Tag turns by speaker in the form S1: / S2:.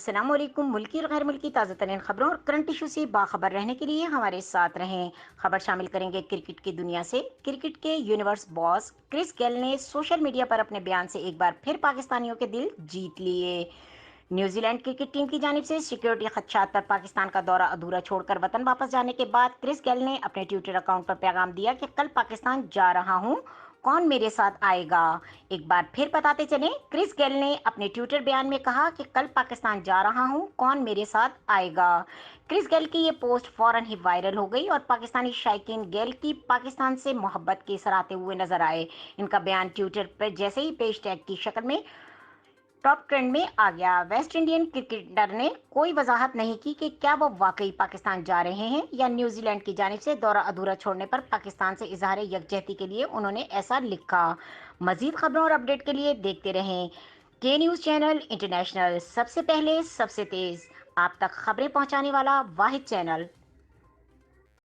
S1: अस्सलाम वालेकुम। मुल्की और गैर मुल्की ताज़ा तरीन खबरों और करंट इशू से बाखबर रहने के लिए हमारे साथ रहें। खबर शामिल करेंगे क्रिकेट की दुनिया से। क्रिकेट के यूनिवर्स बॉस क्रिस गेल ने सोशल मीडिया पर अपने बयान से एक बार फिर पाकिस्तानियों के दिल जीत लिए। न्यूजीलैंड क्रिकेट टीम की जानिब से सिक्योरिटी खदशात पर पाकिस्तान का दौरा अधूरा छोड़कर वतन वापस जाने के बाद क्रिस गेल ने अपने ट्विटर अकाउंट पर पैगाम दिया कि कल पाकिस्तान जा रहा हूं, कौन मेरे साथ आएगा। एक बार फिर बताते चलें, क्रिस गेल ने अपने ट्विटर बयान में कहा कि कल पाकिस्तान जा रहा हूं, कौन मेरे साथ आएगा। क्रिस गेल की ये पोस्ट फौरन ही वायरल हो गई और पाकिस्तानी शायकीन गेल की पाकिस्तान से मोहब्बत के सराहते हुए नजर आए। इनका बयान ट्विटर पर जैसे ही पेज टैग की शक्ल में टॉप ट्रेंड में आ गया। वेस्ट इंडियन क्रिकेटर ने कोई वजाहत नहीं की कि क्या वो वाकई पाकिस्तान जा रहे हैं या न्यूजीलैंड की जानिब से दौरा अधूरा छोड़ने पर पाकिस्तान से इजहार यकजहती के लिए उन्होंने ऐसा लिखा। मजीद खबरों और अपडेट के लिए देखते रहें के न्यूज़ चैनल इंटरनेशनल, सबसे पहले सबसे तेज आप तक खबरें पहुंचाने वाला वाहिद चैनल।